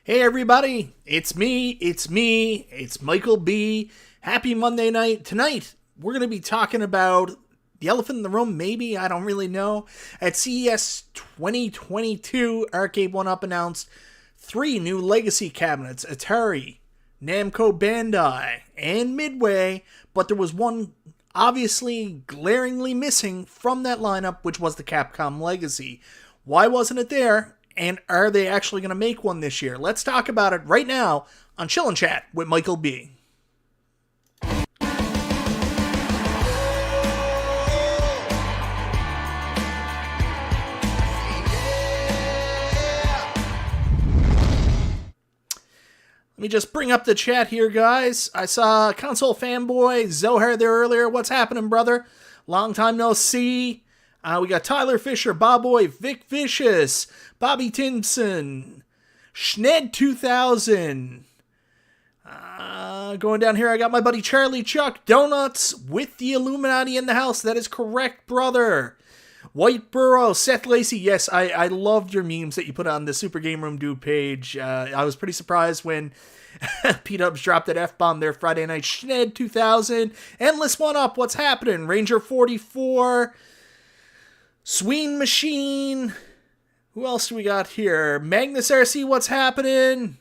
Hey everybody, it's it's Michael B. Happy Monday night. Tonight, we're going to be talking about the elephant in the room, maybe, I don't really know. At CES 2022, Arcade1Up announced 3 new legacy cabinets, Atari, Namco Bandai, and Midway, but there was one obviously glaringly missing from that lineup, which was the Capcom Legacy. Why wasn't it there? And are they actually going to make one this year? Let's talk about it right now on Chillin' Chat with Michael B. Let me just bring up the chat here, guys. I saw Console Fanboy Zohar there earlier. What's happening, brother? Long time no see. We got Tyler Fisher, Bobboy, Vic Vicious, Bobby Tinson, Schned 2000. Going down here, I got my buddy Charlie Chuck, Donuts with the Illuminati in the house. That is correct, brother. White Burrow, Seth Lacey. Yes, I loved your memes that you put on the Super Game Room Dude page. I was pretty surprised when P-Dubs dropped that F-bomb there Friday night. Schned 2000, Endless One Up, what's happening? Ranger 44, Sween Machine. Who else do we got here? Magnus RC, what's happening?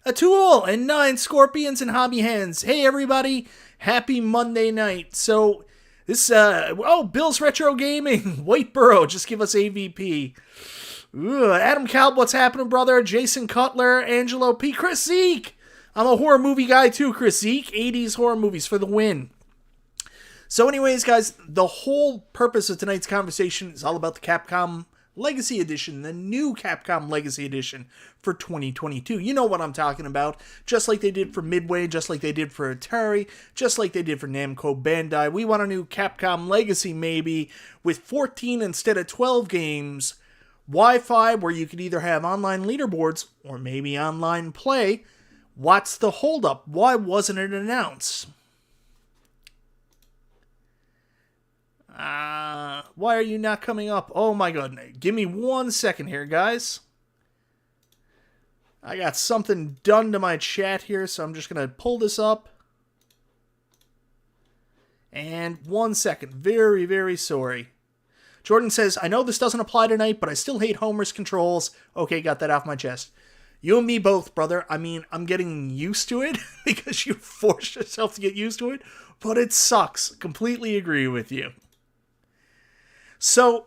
A Tool and 9 Scorpions and Hobby Hands. Hey everybody, happy Monday night. So this, Bill's Retro Gaming. White Burrow, just give us AVP. Adam Kalb, what's happening, brother? Jason Cutler, Angelo P. Chris Zeke. I'm a horror movie guy too, Chris Zeke. 80s horror movies for the win. So anyways, guys, the whole purpose of tonight's conversation is all about the Capcom Legacy Edition, the new Capcom Legacy Edition for 2022. You know what I'm talking about. Just like they did for Midway, just like they did for Atari, just like they did for Namco Bandai. We want a new Capcom Legacy, maybe, with 14 instead of 12 games, Wi-Fi, where you could either have online leaderboards or maybe online play. What's the holdup? Why wasn't it announced? Why are you not coming up? Oh my god. Give me 1 second here, guys. I got something done to my chat here, so I'm just going to pull this up. And 1 second. Very, very sorry. Jordan says, I know this doesn't apply tonight, but I still hate Homer's controls. Okay, got that off my chest. You and me both, brother. I mean, I'm getting used to it because you forced yourself to get used to it, but it sucks. Completely agree with you. So,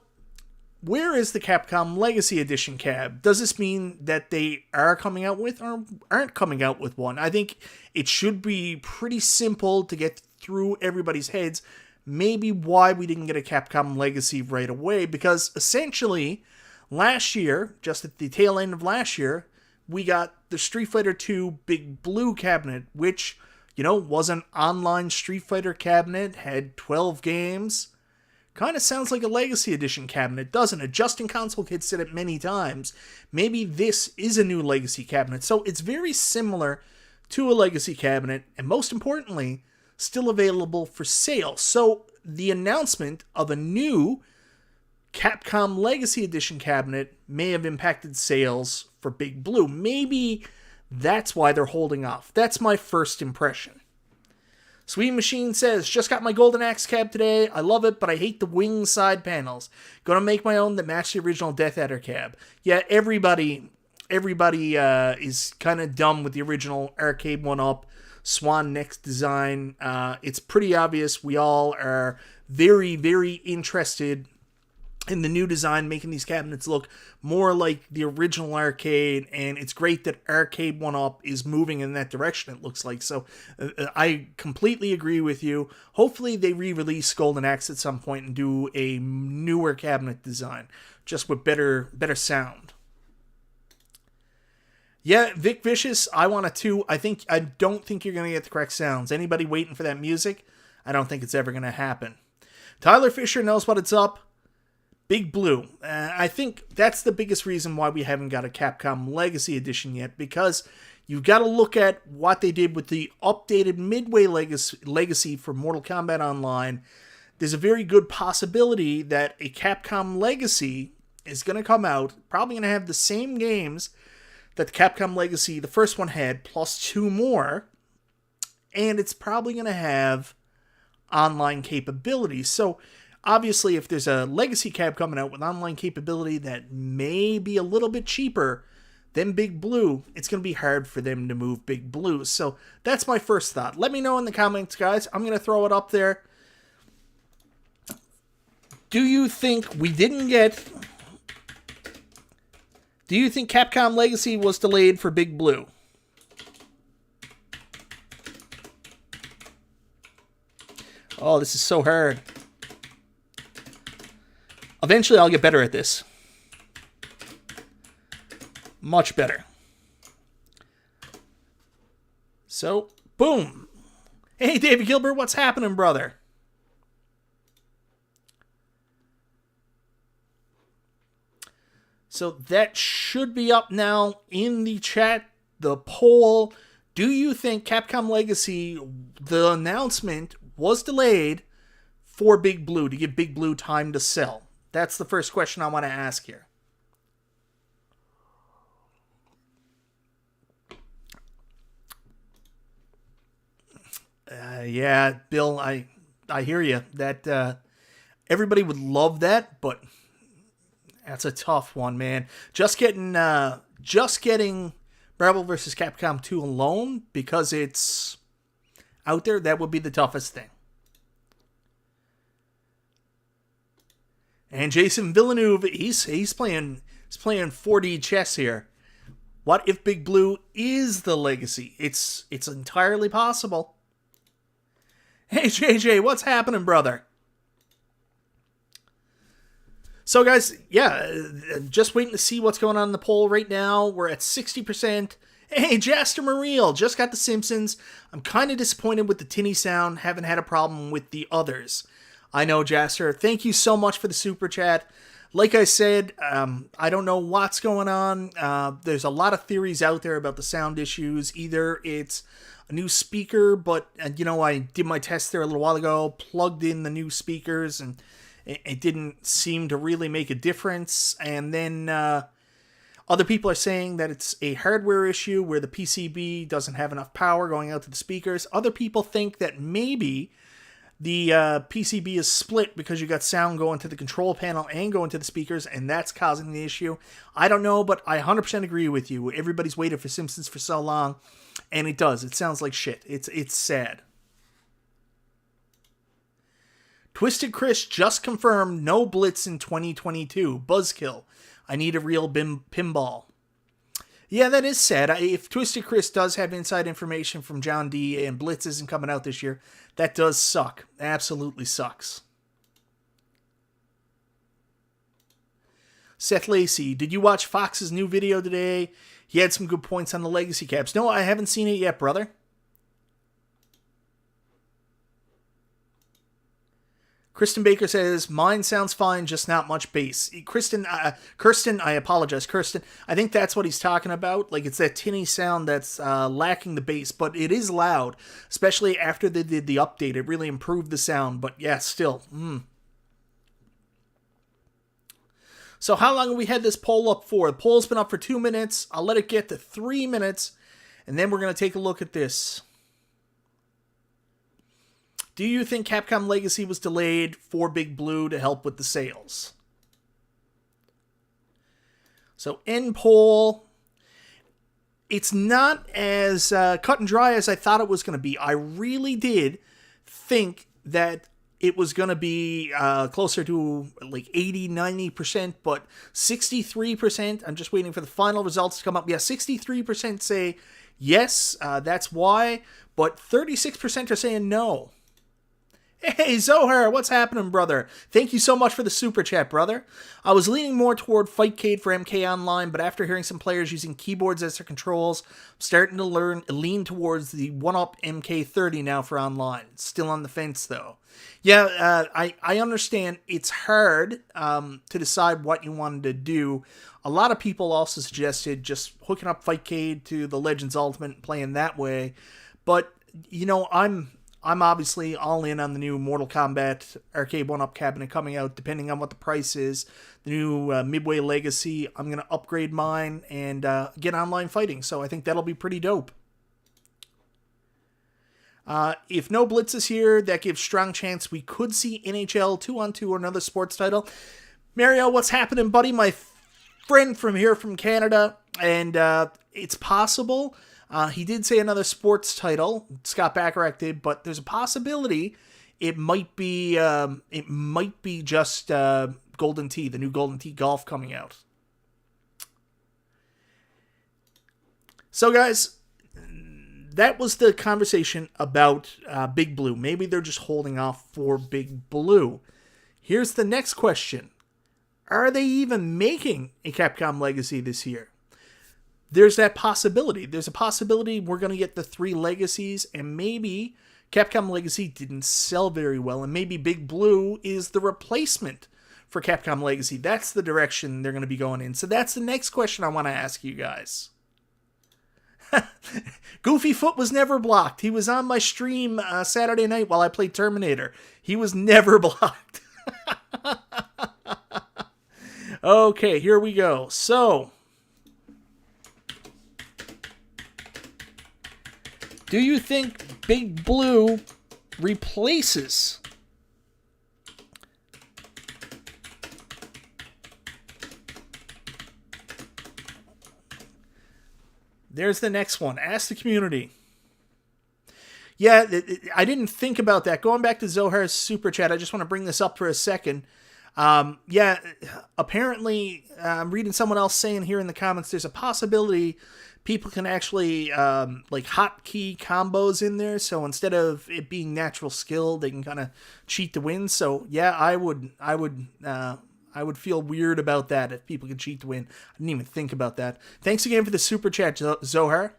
where is the Capcom Legacy Edition cab? Does this mean that they are coming out with or aren't coming out with one? I think it should be pretty simple to get through everybody's heads. Maybe why we didn't get a Capcom Legacy right away, because essentially, last year, just at the tail end of last year, we got the Street Fighter II Big Blue cabinet, which, was an online Street Fighter cabinet, had 12 games. Kind of sounds like a Legacy Edition cabinet, doesn't it? Justin Console Kid said it many times. Maybe this is a new Legacy cabinet. So it's very similar to a Legacy cabinet, and most importantly, still available for sale. So the announcement of a new Capcom Legacy Edition cabinet may have impacted sales for Big Blue. Maybe that's why they're holding off. That's my first impression. Sweet Machine says, just got my Golden Axe cab today. I love it, but I hate the wing side panels. Gonna make my own that match the original Death Adder cab. Yeah, everybody is kind of dumb with the original Arcade1Up Swan Next design. It's pretty obvious we all are very, very interested in the new design, making these cabinets look more like the original arcade, and it's great that Arcade1Up is moving in that direction, it looks like. So I completely agree with you. Hopefully they re-release Golden Axe at some point and do a newer cabinet design, just with better sound. Yeah, Vic Vicious, I want it too. I don't think you're going to get the correct sounds. Anybody waiting for that music? I don't think it's ever going to happen. Tyler Fisher knows what it's up. Big Blue. I think that's the biggest reason why we haven't got a Capcom Legacy Edition yet, because you've got to look at what they did with the updated Midway Legacy for Mortal Kombat Online. There's a very good possibility that a Capcom Legacy is going to come out, probably going to have the same games, that the Capcom Legacy, the first one had, plus 2 more. And it's probably going to have online capabilities. So, obviously, if there's a Legacy cab coming out with online capability that may be a little bit cheaper than Big Blue, it's going to be hard for them to move Big Blue. So, that's my first thought. Let me know in the comments, guys. I'm going to throw it up there. Do you think Capcom Legacy was delayed for Big Blue? Oh, this is so hard. Eventually, I'll get better at this. Much better. So, boom. Hey, David Gilbert, what's happening, brother? So, that should be up now in the chat, the poll. Do you think Capcom Legacy, the announcement, was delayed for Big Blue, to give Big Blue time to sell? That's the first question I want to ask here. Yeah, Bill, I hear you. That everybody would love that, but that's a tough one, man. Just getting Marvel vs. Capcom 2 alone, because it's out there, that would be the toughest thing. And Jason Villeneuve, he's playing 4D chess here. What if Big Blue is the Legacy? It's entirely possible. Hey JJ, what's happening, brother? So guys, yeah, just waiting to see what's going on in the poll right now. We're at 60%. Hey, Jaster Mariel, just got The Simpsons. I'm kind of disappointed with the tinny sound. Haven't had a problem with the others. I know, Jaster. Thank you so much for the super chat. Like I said, I don't know what's going on. There's a lot of theories out there about the sound issues. Either it's a new speaker, but, I did my test there a little while ago, plugged in the new speakers, and it didn't seem to really make a difference. And then other people are saying that it's a hardware issue where the PCB doesn't have enough power going out to the speakers. Other people think that maybe the PCB is split because you got sound going to the control panel and going to the speakers, and that's causing the issue. I don't know, but I 100% agree with you. Everybody's waited for Simpsons for so long, and it does. It sounds like shit. It's sad. Twisted Chris just confirmed no Blitz in 2022. Buzzkill. I need a real pinball. Yeah, that is sad. If Twisted Chris does have inside information from John D. and Blitz isn't coming out this year, that does suck. Absolutely sucks. Seth Lacey, did you watch Fox's new video today? He had some good points on the Legacy caps. No, I haven't seen it yet, brother. Kristen Baker says, mine sounds fine, just not much bass. Kirsten, I apologize, Kirsten. I think that's what he's talking about. Like, it's that tinny sound that's lacking the bass, but it is loud, especially after they did the update. It really improved the sound, but yeah, still. So how long have we had this poll up for? The poll's been up for 2 minutes. I'll let it get to 3 minutes, and then we're going to take a look at this. Do you think Capcom Legacy was delayed for Big Blue to help with the sales? So, end poll. It's not as cut and dry as I thought it was going to be. I really did think that it was going to be closer to like 80-90%, but 63%, I'm just waiting for the final results to come up. Yeah, 63% say yes, that's why, but 36% are saying no. Hey, Zohar, what's happening, brother? Thank you so much for the super chat, brother. I was leaning more toward Fightcade for MK Online, but after hearing some players using keyboards as their controls, I'm starting to lean towards the 1UP MK30 now for online. Still on the fence, though. Yeah, I understand it's hard to decide what you wanted to do. A lot of people also suggested just hooking up Fightcade to the Legends Ultimate and playing that way, but, I'm obviously all in on the new Mortal Kombat Arcade1Up cabinet coming out, depending on what the price is. The new Midway Legacy, I'm going to upgrade mine and get online fighting, so I think that'll be pretty dope. If no Blitz is here, that gives strong chance we could see NHL 2-on-2 or another sports title. Mario, what's happening, buddy? My friend from here from Canada, and it's possible. He did say another sports title, Scott Bacharach did, but there's a possibility it might be just Golden Tee, the new Golden Tee Golf coming out. So guys, that was the conversation about Big Blue. Maybe they're just holding off for Big Blue. Here's the next question. Are they even making a Capcom Legacy this year? There's that possibility. There's a possibility we're going to get the 3 Legacies, and maybe Capcom Legacy didn't sell very well, and maybe Big Blue is the replacement for Capcom Legacy. That's the direction they're going to be going in. So that's the next question I want to ask you guys. Goofy Foot was never blocked. He was on my stream Saturday night while I played Terminator. He was never blocked. Okay, here we go. So, do you think Big Blue replaces There's the next one. Ask the community. Yeah, I didn't think about that. Going back to Zohar's super chat, I just want to bring this up for a second. Yeah, apparently, I'm reading someone else saying here in the comments, there's a possibility people can actually, like, hotkey combos in there. So instead of it being natural skill, they can kind of cheat to win. So yeah, I would feel weird about that if people can cheat to win. I didn't even think about that. Thanks again for the super chat, Zohar.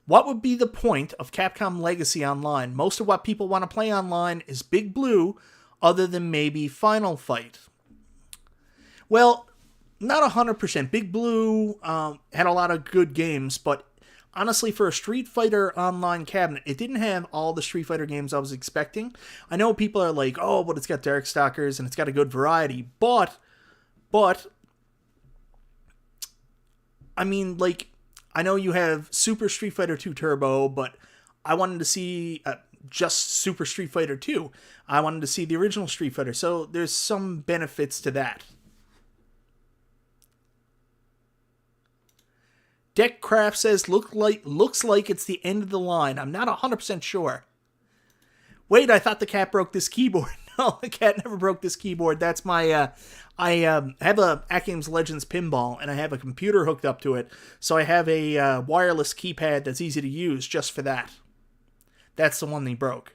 What would be the point of Capcom Legacy Online? Most of what people want to play online is Big Blue, other than maybe Final Fight. Well, not 100%. Big Blue had a lot of good games, but honestly, for a Street Fighter Online cabinet, it didn't have all the Street Fighter games I was expecting. I know people are like, oh, but it's got Darkstalkers and it's got a good variety, but, I mean, like, I know you have Super Street Fighter 2 Turbo, but I wanted to see just Super Street Fighter 2. I wanted to see the original Street Fighter, so there's some benefits to that. Deckcraft says, looks like it's the end of the line. I'm not 100% sure. Wait, I thought the cat broke this keyboard. No, the cat never broke this keyboard. That's my, I have a Games Legends pinball, and I have a computer hooked up to it. So I have a wireless keypad that's easy to use just for that. That's the one they broke.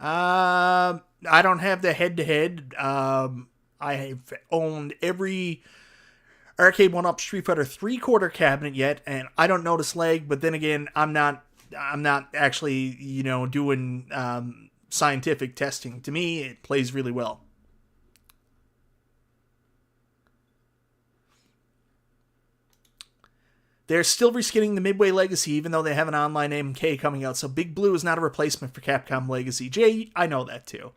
I don't have the head-to-head. I have owned every Arcade1Up Street Fighter 3-quarter cabinet yet, and I don't notice lag, but then again, I'm not actually, doing scientific testing. To me, it plays really well. They're still reskinning the Midway Legacy, even though they have an online MK coming out, so Big Blue is not a replacement for Capcom Legacy. Jay, I know that too.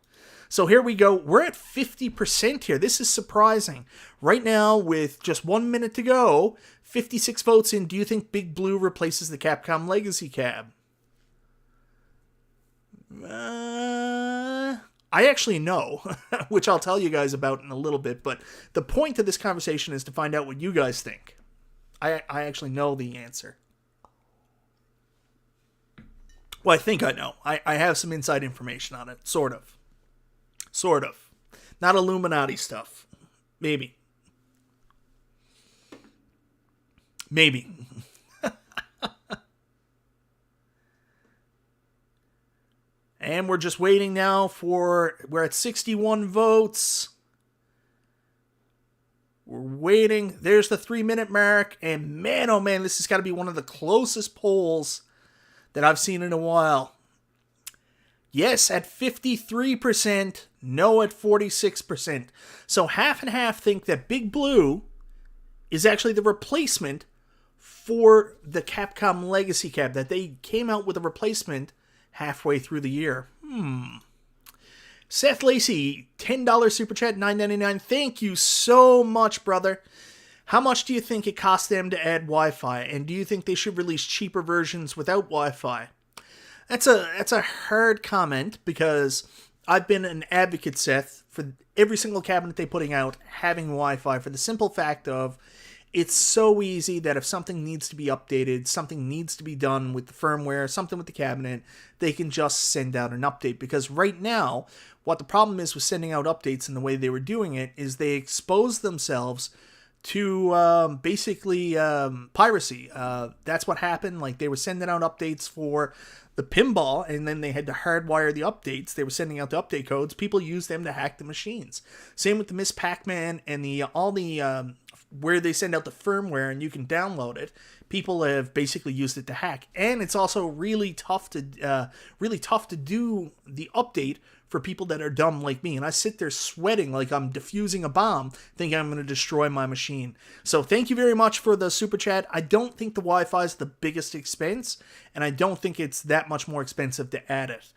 So here we go. We're at 50% here. This is surprising. Right now, with just 1 minute to go, 56 votes in. Do you think Big Blue replaces the Capcom Legacy cab? I actually know, which I'll tell you guys about in a little bit. But the point of this conversation is to find out what you guys think. I actually know the answer. Well, I think I know. I have some inside information on it, sort of. Sort of. Not Illuminati stuff. Maybe. Maybe. And we're just waiting now we're at 61 votes. We're waiting. There's the 3-minute mark. And man, oh man, this has got to be one of the closest polls that I've seen in a while. Yes, at 53%, no at 46%. So half and half think that Big Blue is actually the replacement for the Capcom Legacy Cab, that they came out with a replacement halfway through the year. Seth Lacey, $10 Super Chat, $9.99. Thank you so much, brother. How much do you think it cost them to add Wi-Fi? And do you think they should release cheaper versions without Wi-Fi? That's a hard comment, because I've been an advocate, Seth, for every single cabinet they're putting out having Wi-Fi, for the simple fact of it's so easy that if something needs to be updated, something needs to be done with the firmware, something with the cabinet, they can just send out an update. Because right now, what the problem is with sending out updates and the way they were doing it is they expose themselves to basically piracy. That's what happened. Like, they were sending out updates for the pinball, and then they had to hardwire the updates. They were sending out the update codes. People used them to hack the machines. Same with the Miss Pac-Man and all the where they send out the firmware and you can download it. People have basically used it to hack, and it's also really tough to do the update for people that are dumb like me. And I sit there sweating like I'm defusing a bomb, thinking I'm going to destroy my machine. So thank you very much for the super chat. I don't think the Wi-Fi is the biggest expense, and I don't think it's that much more expensive to add it.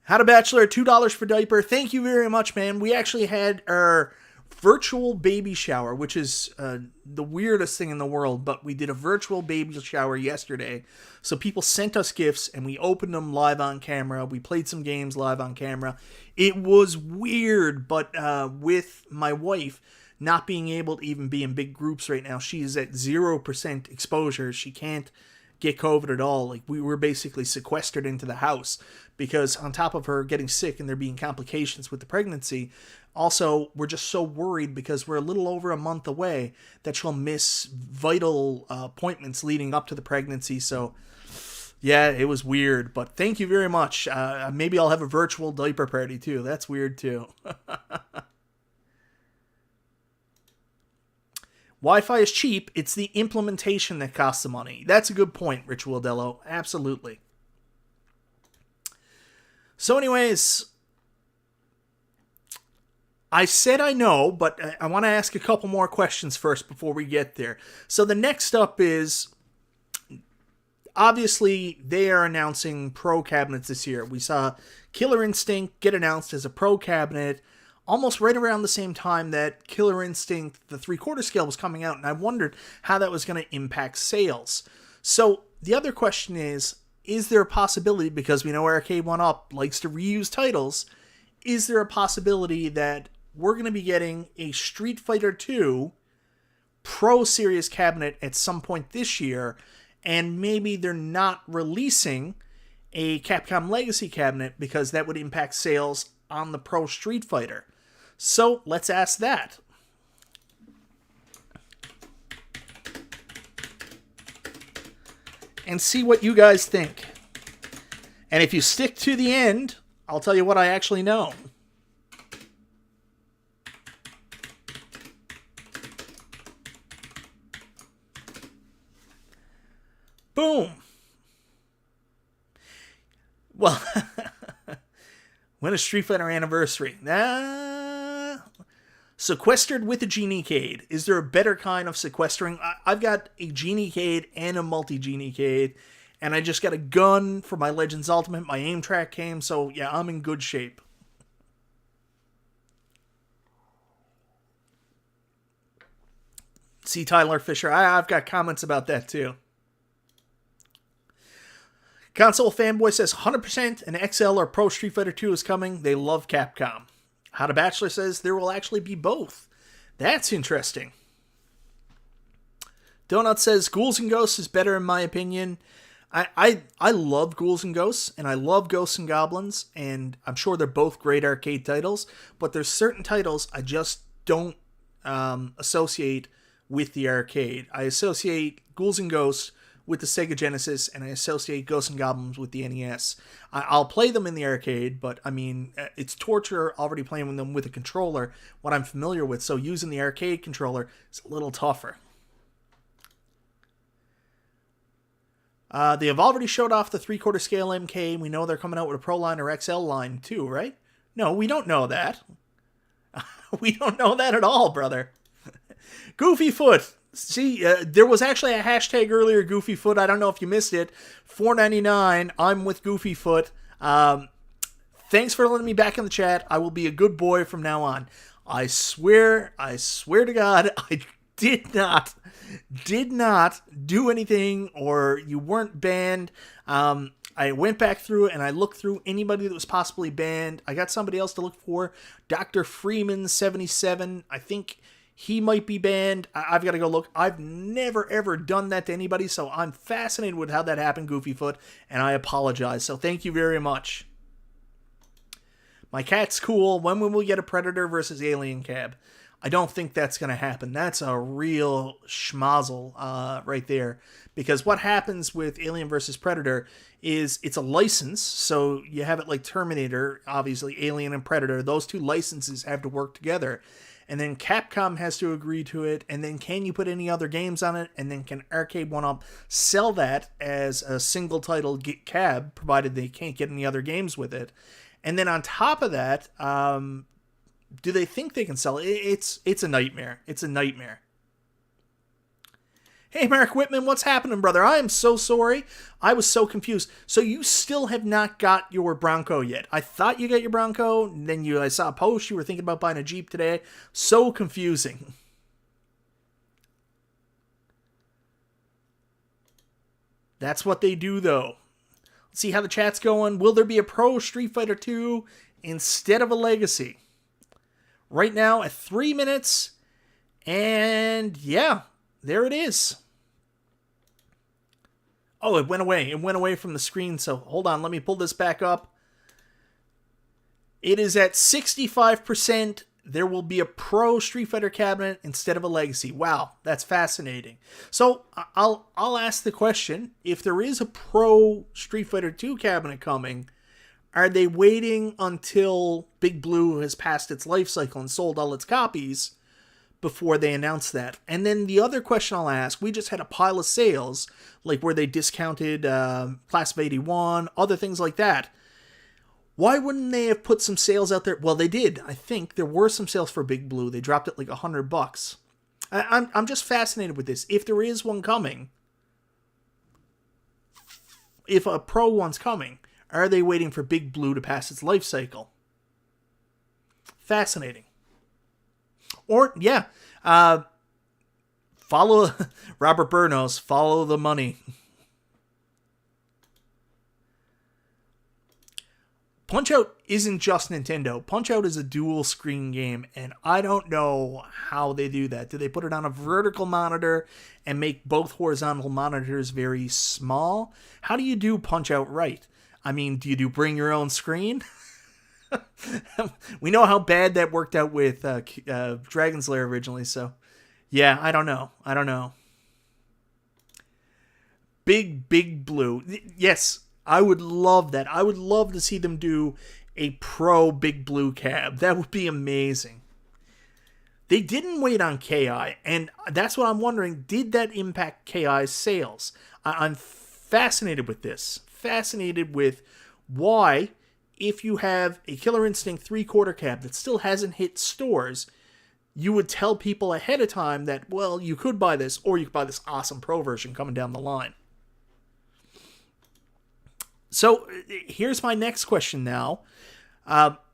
How to Bachelor, $2 for diaper. Thank you very much, man. We actually had our virtual baby shower, which is the weirdest thing in the world, but we did a virtual baby shower yesterday. So people sent us gifts and we opened them live on camera. We played some games live on camera. It was weird, but with my wife not being able to even be in big groups right now, she is at 0% exposure. She can't get COVID at all. Like, we were basically sequestered into the house because on top of her getting sick and there being complications with the pregnancy, also, we're just so worried because we're a little over a month away that she'll miss vital appointments leading up to the pregnancy. So, yeah, it was weird. But thank you very much. Maybe I'll have a virtual diaper party, too. That's weird, too. Wi-Fi is cheap. It's the implementation that costs the money. That's a good point, Rich Wildello. Absolutely. So anyways, I said I know, but I want to ask a couple more questions first before we get there. So the next up is, obviously, they are announcing Pro cabinets this year. We saw Killer Instinct get announced as a Pro cabinet almost right around the same time that Killer Instinct, the 3/4 scale, was coming out, and I wondered how that was going to impact sales. So the other question is there a possibility, because we know Arcade1Up likes to reuse titles, is there a possibility that we're going to be getting a Street Fighter 2 Pro Series cabinet at some point this year, and maybe they're not releasing a Capcom Legacy cabinet because that would impact sales on the Pro Street Fighter? So let's ask that. And see what you guys think. And if you stick to the end, I'll tell you what I actually know. Boom. Well, when is Street Fighter anniversary? Sequestered with a Genie-cade. Is there a better kind of sequestering? I've got a Genie-cade and a multi-Genie-cade, and I just got a gun for my Legends Ultimate. My aim track came, so yeah, I'm in good shape. See, Tyler Fisher, I've got comments about that too. Console Fanboy says 100% an XL or Pro Street Fighter 2 is coming. They love Capcom. How to Bachelor says there will actually be both. That's interesting. Donut says Ghouls and Ghosts is better in my opinion. I love Ghouls and Ghosts, and I love Ghosts and Goblins, and I'm sure they're both great arcade titles, but there's certain titles I just don't associate with the arcade. I associate Ghouls and Ghosts with the Sega Genesis, and I associate Ghosts and Goblins with the NES. I'll play them in the arcade, but I mean, it's torture already playing them with a controller, what I'm familiar with, so using the arcade controller is a little tougher. They have already showed off the 3/4 scale MK. We know they're coming out with a Pro line or XL line too, right? No, we don't know that. We don't know that at all, brother. Goofy Foot. See, there was actually a hashtag earlier, Goofy Foot. I don't know if you missed it. $4.99. I'm with Goofy Foot. Thanks for letting me back in the chat. I will be a good boy from now on. I swear to God, I did not do anything, or you weren't banned. I went back through it and I looked through anybody that was possibly banned. I got somebody else to look for. Dr. Freeman 77. I think he might be banned. I've got to go look. I've never ever done that to anybody, so I'm fascinated with how that happened, Goofyfoot, and I apologize. So thank you very much. My cat's cool. When will we get a Predator versus Alien cab? I don't think that's going to happen. That's a real schmozzle right there. Because what happens with Alien vs. Predator is it's a license. So you have it like Terminator, obviously, Alien and Predator. Those two licenses have to work together. And then Capcom has to agree to it. And then can you put any other games on it? And then can Arcade1Up sell that as a single title cab, provided they can't get any other games with it. And then on top of that, do they think they can sell it? It's a nightmare. It's a nightmare. Hey, Mark Whitman, what's happening, brother? I am so sorry. I was so confused. So you still have not got your Bronco yet. I thought you got your Bronco. Then I saw a post. You were thinking about buying a Jeep today. So confusing. That's what they do, though. Let's see how the chat's going. Will there be a Pro Street Fighter 2 instead of a Legacy? Right now at 3 minutes. And yeah, there it is. Oh, it went away. It went away from the screen. So hold on. Let me pull this back up. It is at 65%. There will be a Pro Street Fighter cabinet instead of a Legacy. Wow, that's fascinating. So I'll ask the question. If there is a Pro Street Fighter 2 cabinet coming, are they waiting until Big Blue has passed its life cycle and sold all its copies before they announce that? And then the other question I'll ask, we just had a pile of sales, like where they discounted Class of 81, other things like that. Why wouldn't they have put some sales out there? Well, they did. I think there were some sales for Big Blue. They dropped it like $100. I'm just fascinated with this. If there is one coming, if a Pro one's coming, are they waiting for Big Blue to pass its life cycle? Fascinating. Or, yeah, follow Robert Burnos, follow the money. Punch-Out isn't just Nintendo. Punch-Out is a dual-screen game, and I don't know how they do that. Do they put it on a vertical monitor and make both horizontal monitors very small? How do you do Punch-Out right? I mean, do you do bring your own screen? We know how bad that worked out with Dragon's Lair originally, so yeah, I don't know. Big Blue. Yes, I would love that. I would love to see them do a Pro Big Blue cab. That would be amazing. They didn't wait on KI, and that's what I'm wondering. Did that impact KI's sales? I'm fascinated with this. Fascinated with why, if you have a Killer Instinct 3/4 cab that still hasn't hit stores, you would tell people ahead of time that, well, you could buy this, or you could buy this awesome Pro version coming down the line. So here's my next question now.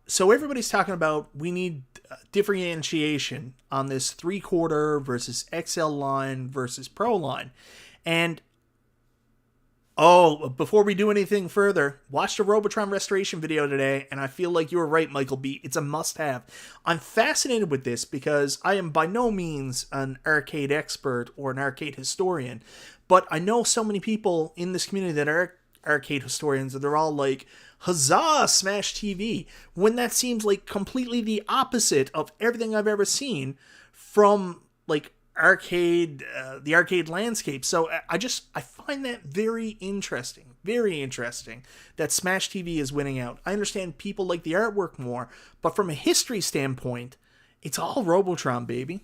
So everybody's talking about we need differentiation on this 3/4 versus XL line versus Pro line. And before we do anything further, watch the Robotron restoration video today, and I feel like you were right, Michael B. It's a must-have. I'm fascinated with this because I am by no means an arcade expert or an arcade historian, but I know so many people in this community that are arcade historians, and they're all like, huzzah, Smash TV, when that seems like completely the opposite of everything I've ever seen from like the arcade landscape. So I find that very interesting that Smash TV is winning out. I understand people like the artwork more, but from a history standpoint, it's all Robotron, baby.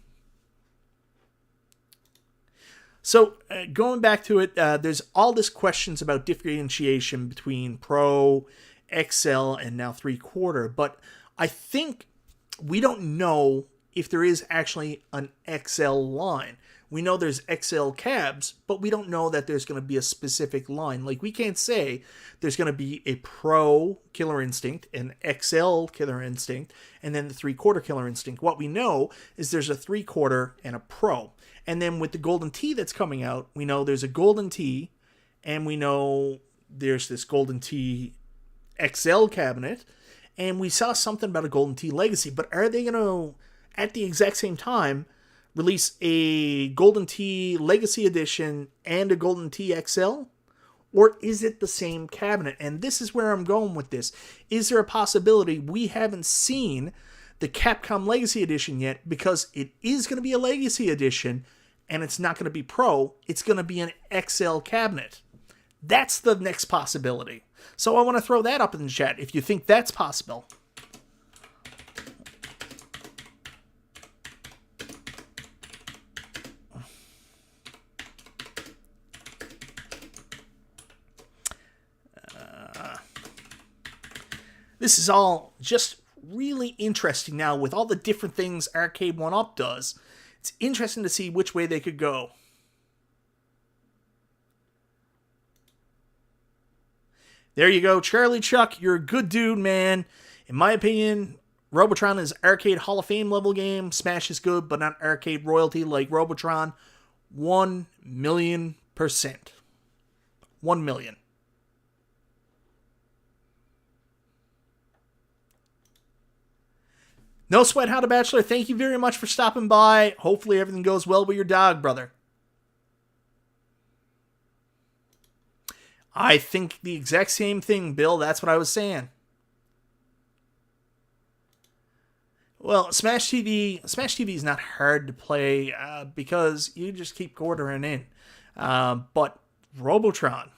So going back to it, there's all this questions about differentiation between Pro, XL, and now 3/4, but I think we don't know if there is actually an XL line. We know there's XL cabs, but we don't know that there's going to be a specific line. Like, we can't say there's going to be a Pro Killer Instinct, an XL Killer Instinct, and then the 3/4 Killer Instinct. What we know is there's a 3/4 and a Pro. And then with the Golden Tee that's coming out, we know there's a Golden Tee, and we know there's this Golden Tee XL cabinet, and we saw something about a Golden Tee Legacy, but are they going to, at the exact same time, release a Golden Tee Legacy Edition and a Golden Tee XL? Or is it the same cabinet? And this is where I'm going with this. Is there a possibility we haven't seen the Capcom Legacy Edition yet, because it is going to be a Legacy Edition, and it's not going to be Pro, it's going to be an XL cabinet? That's the next possibility. So I want to throw that up in the chat if you think that's possible. This is all just really interesting now with all the different things Arcade1Up does. It's interesting to see which way they could go. There you go, Charlie Chuck, you're a good dude, man. In my opinion, Robotron is Arcade Hall of Fame level game. Smash is good, but not arcade royalty like Robotron. 1,000,000%. 1 million. No Sweat How to Bachelor, thank you very much for stopping by. Hopefully everything goes well with your dog, brother. I think the exact same thing, Bill. That's what I was saying. Well, Smash TV is not hard to play because you just keep ordering in. But Robotron.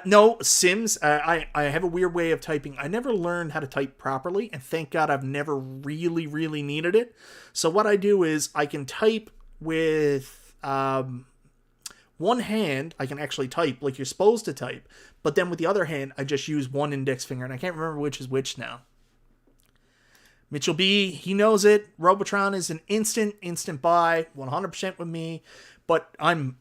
No, Sims. I have a weird way of typing. I never learned how to type properly, and thank God I've never really needed it. So what I do is I can type with one hand. I can actually type like you're supposed to type, but then with the other hand, I just use one index finger, and I can't remember which is which now. Mitchell B, he knows it. Robotron is an instant buy, 100% with me. But I'm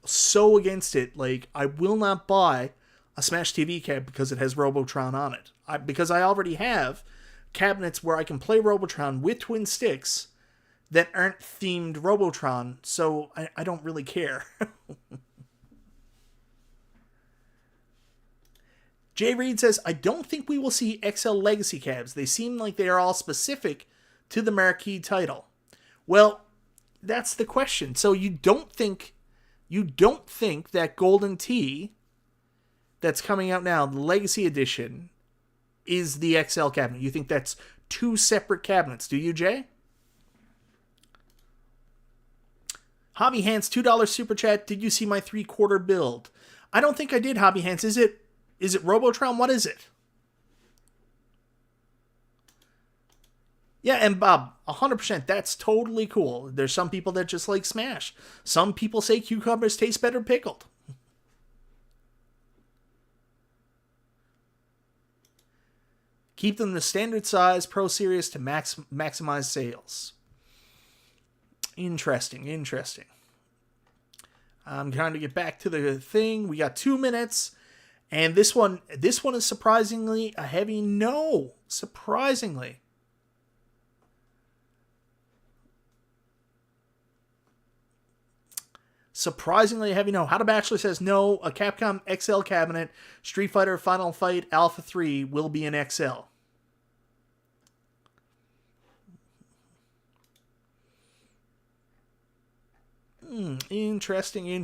so against it. Like, I will not buy a Smash TV cab because it has Robotron on it. Because I already have cabinets where I can play Robotron with twin sticks that aren't themed Robotron, so I don't really care. Jay Reed says, I don't think we will see XL Legacy cabs. They seem like they are all specific to the marquee title. Well, that's the question. So you don't think that Golden Tee that's coming out now, the Legacy Edition, is the XL cabinet? You think that's two separate cabinets, do you, Jay? Hobby Hands, $2 super chat. Did you see my 3/4 build? I don't think I did, Hobby Hands. Is it Robotron? What is it? Yeah, and Bob, 100%, that's totally cool. There's some people that just like Smash. Some people say cucumbers taste better pickled. Keep them the standard size, Pro Series to maximize sales. Interesting. I'm trying to get back to the thing. We got 2 minutes. And this one is surprisingly a heavy no. Surprisingly. Surprisingly heavy no. How to Bachelor says no. A Capcom XL cabinet, Street Fighter Final Fight Alpha 3 will be an XL. Interesting. You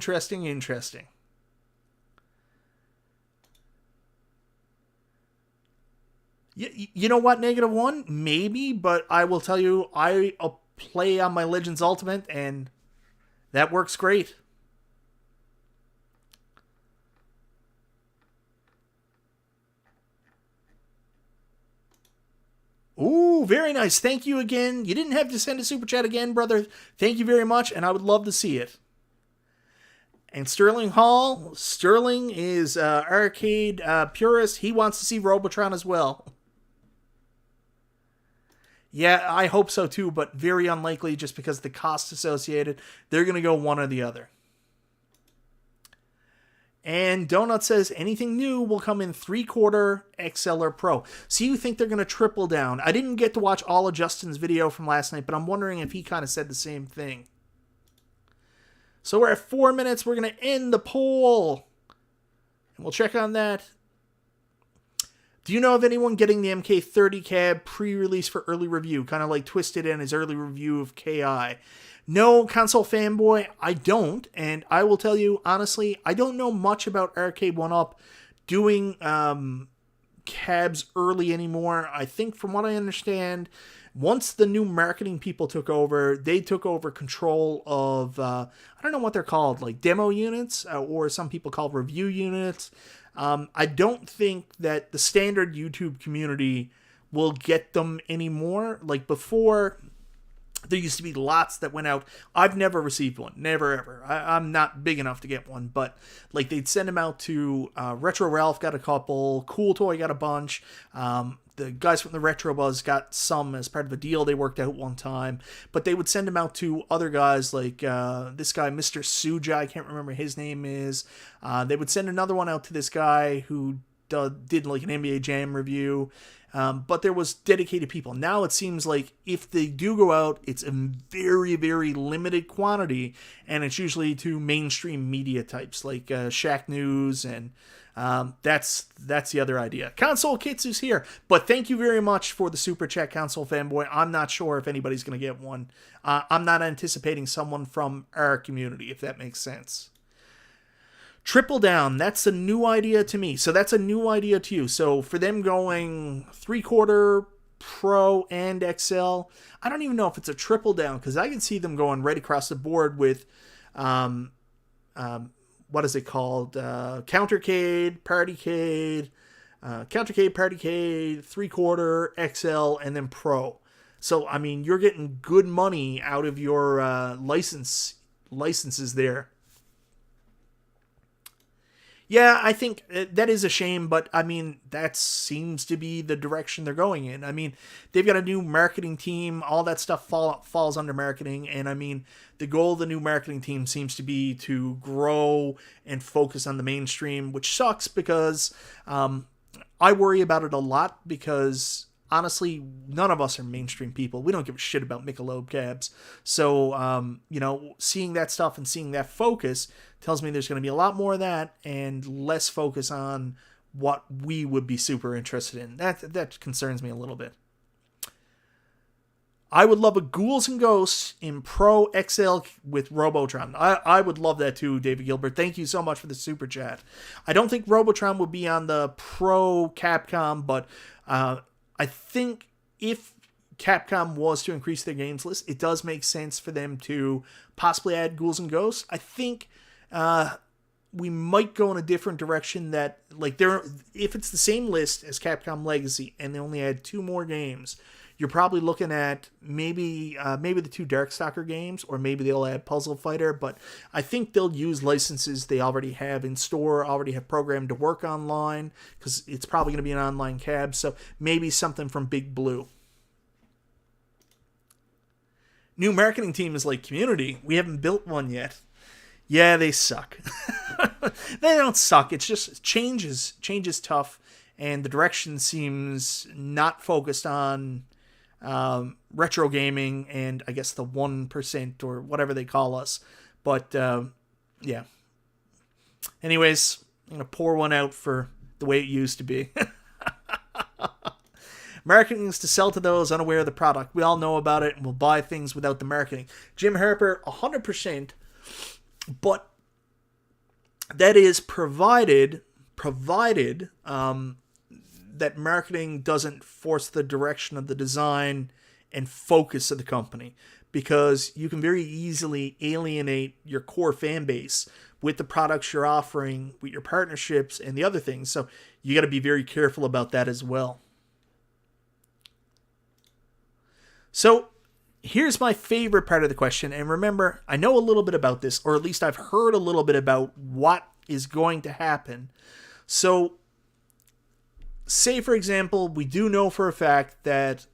know what, -1? Maybe, but I will tell you, I play on my Legends Ultimate, and that works great. Ooh, very nice. Thank you again. You didn't have to send a super chat again, brother. Thank you very much, and I would love to see it. And Sterling Hall, Sterling is arcade purist. He wants to see Robotron as well. Yeah, I hope so too, but very unlikely just because of the costs associated. They're going to go one or the other. And Donut says anything new will come in 3/4 XL or Pro. So you think they're going to triple down. I didn't get to watch all of Justin's video from last night, but I'm wondering if he kind of said the same thing. So we're at 4 minutes. We're going to end the poll. And we'll check on that. Do you know of anyone getting the MK30 cab pre-release for early review? Kind of like Twisted and his early review of KI. No, console fanboy, I don't. And I will tell you, honestly, I don't know much about Arcade1Up doing cabs early anymore. I think from what I understand, once the new marketing people took over, they took over control of, I don't know what they're called, like demo units, or some people call review units. I don't think that the standard YouTube community will get them anymore. Like before, there used to be lots that went out. I've never received one. Never, ever. I'm not big enough to get one. But like they'd send them out to Retro Ralph got a couple. Cool Toy got a bunch. The guys from the Retro Buzz got some as part of a deal they worked out one time. But they would send them out to other guys like this guy, Mr. Suja. I can't remember his name is. They would send another one out to this guy who did like an NBA Jam review. But there was dedicated people. Now it seems like if they do go out, it's a very, very limited quantity, and it's usually to mainstream media types like Shack News, and that's the other idea. Console Kits is here, but thank you very much for the super chat, Console Fanboy. I'm not sure if anybody's going to get one. I'm not anticipating someone from our community, if that makes sense. Triple down, that's a new idea to me. So that's a new idea to you. So for them going 3/4 Pro and XL, I don't even know if it's a triple down, because I can see them going right across the board with, what is it called? Countercade, Partycade, Countercade, Partycade, 3/4, XL, and then Pro. So, I mean, you're getting good money out of your licenses there. Yeah, I think that is a shame, but I mean, that seems to be the direction they're going in. I mean, they've got a new marketing team, all that stuff falls under marketing, and I mean, the goal of the new marketing team seems to be to grow and focus on the mainstream, which sucks because I worry about it a lot because honestly, none of us are mainstream people. We don't give a shit about Michelob cabs. So, seeing that stuff and seeing that focus tells me there's going to be a lot more of that and less focus on what we would be super interested in. That concerns me a little bit. I would love a Ghouls and Ghosts in Pro XL with Robotron. I would love that too, David Gilbert. Thank you so much for the super chat. I don't think Robotron would be on the Pro Capcom, but I think if Capcom was to increase their games list, it does make sense for them to possibly add Ghouls and Ghosts. I think we might go in a different direction that, like, if it's the same list as Capcom Legacy and they only add 2 more games, you're probably looking at maybe the 2 Darkstalker games, or maybe they'll add Puzzle Fighter, but I think they'll use licenses they already have in store, already have programmed to work online, because it's probably going to be an online cab, so maybe something from Big Blue. New marketing team is like Community. We haven't built one yet. Yeah, they suck. They don't suck. It's just change is tough, and the direction seems not focused on retro gaming and I guess the 1% or whatever they call us. But yeah. Anyways, I'm going to pour one out for the way it used to be. Marketing is to sell to those unaware of the product. We all know about it and we'll buy things without the marketing. Jim Harper, 100%. But that is provided that marketing doesn't force the direction of the design and focus of the company, because you can very easily alienate your core fan base with the products you're offering, with your partnerships and the other things. So you got to be very careful about that as well. So Here's my favorite part of the question, and remember, I know a little bit about this, or at least I've heard a little bit about what is going to happen. So, say for example, we do know for a fact that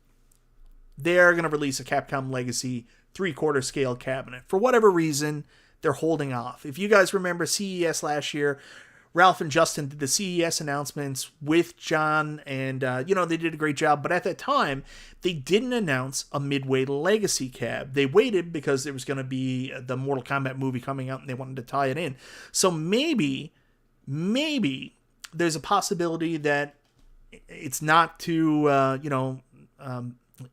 they are going to release a Capcom Legacy 3/4 scale cabinet. For whatever reason, they're holding off. If you guys remember CES last year, Ralph and Justin did the CES announcements with John, and, they did a great job. But at that time, they didn't announce a Midway Legacy cab. They waited because there was going to be the Mortal Kombat movie coming out, and they wanted to tie it in. So maybe there's a possibility that it's not to,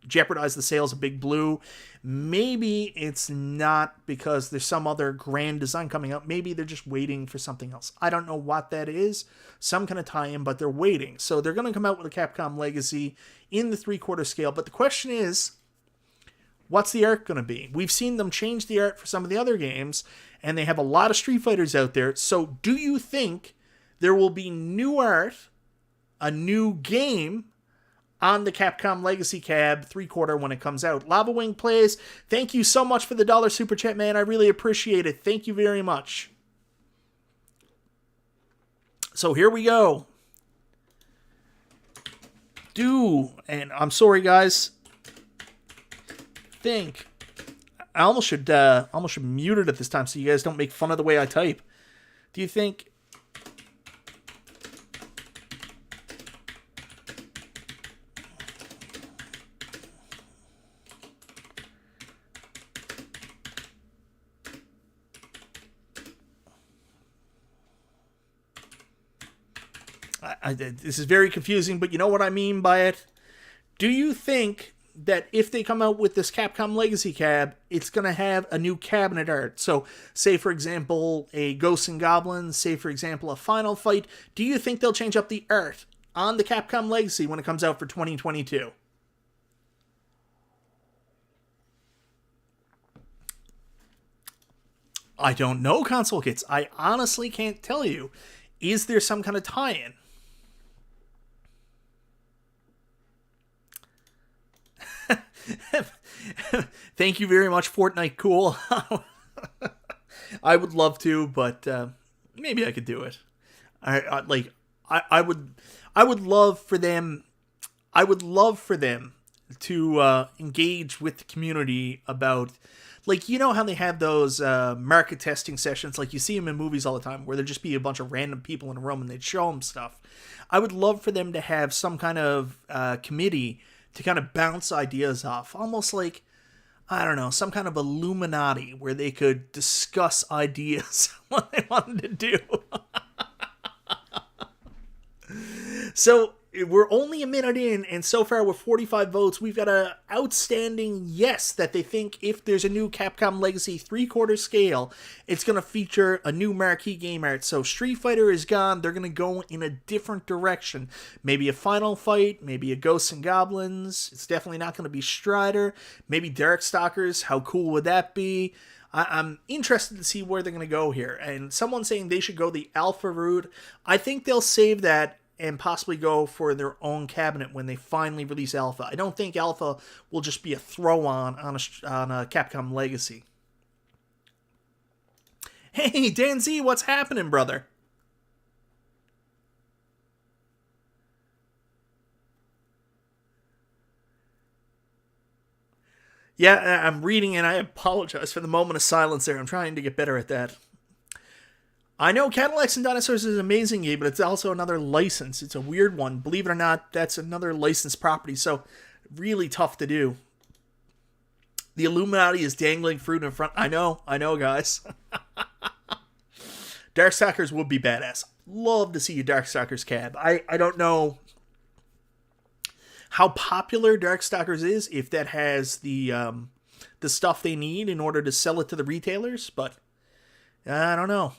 jeopardize the sales of Big Blue. Maybe it's not because there's some other grand design coming out. Maybe they're just waiting for something else. I don't know what that is. Some kind of tie-in, but they're waiting. So they're going to come out with a Capcom Legacy in the 3/4 scale. But the question is, what's the art going to be? We've seen them change the art for some of the other games, and they have a lot of Street Fighters out there. So do you think there will be new art, a new game, on the Capcom Legacy Cab 3/4 when it comes out? Lava Wing Plays, thank you so much for the $1 super chat, man. I really appreciate it. Thank you very much. So here we go. And I'm sorry, guys. I almost should mute it at this time so you guys don't make fun of the way I type. Do you think? This is very confusing, but you know what I mean by it. Do you think that if they come out with this Capcom Legacy cab, it's going to have a new cabinet art? So, say for example, a Ghosts and Goblins, say for example, a Final Fight. Do you think they'll change up the art on the Capcom Legacy when it comes out for 2022? I don't know, Console Kits. I honestly can't tell you. Is there some kind of tie-in? Thank you very much, Fortnite Cool. I would love to, but maybe I could do it. I would love for them. I would love for them to engage with the community about, like, you know how they have those market testing sessions, like you see them in movies all the time, where there'd just be a bunch of random people in a room and they'd show them stuff. I would love for them to have some kind of committee to kind of bounce ideas off, almost like, I don't know, some kind of Illuminati where they could discuss ideas, what they wanted to do. So we're only a minute in, and so far with 45 votes, we've got an outstanding yes that they think if there's a new Capcom Legacy 3/4 scale, it's going to feature a new marquee game art. So Street Fighter is gone. They're going to go in a different direction. Maybe a Final Fight, maybe a Ghosts and Goblins. It's definitely not going to be Strider. Maybe Darkstalkers. How cool would that be? I'm interested to see where they're going to go here. And someone's saying they should go the Alpha route. I think they'll save that and possibly go for their own cabinet when they finally release Alpha. I don't think Alpha will just be a throw-on on a Capcom Legacy. Hey, Dan Z, what's happening, brother? Yeah, I'm reading, and I apologize for the moment of silence there. I'm trying to get better at that. I know Cadillacs and Dinosaurs is an amazing game, but it's also another license. It's a weird one. Believe it or not, that's another licensed property, so really tough to do. The Illuminati is dangling fruit in front. I know, guys. Darkstalkers would be badass. Love to see a Darkstalkers cab. I don't know how popular Darkstalkers is, if that has the stuff they need in order to sell it to the retailers, but I don't know.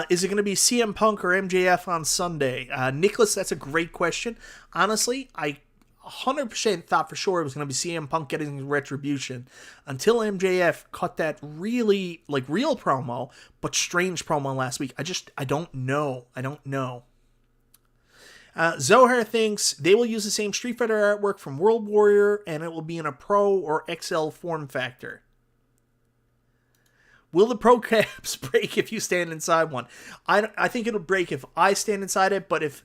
Is it going to be CM Punk or MJF on Sunday? Nicholas, that's a great question. Honestly, I 100% thought for sure it was going to be CM Punk getting retribution until MJF cut that really, like, real promo, but strange promo last week. I don't know. Zohar thinks they will use the same Street Fighter artwork from World Warrior, and it will be in a Pro or XL form factor. Will the Pro caps break if you stand inside one? I think it'll break if I stand inside it, but if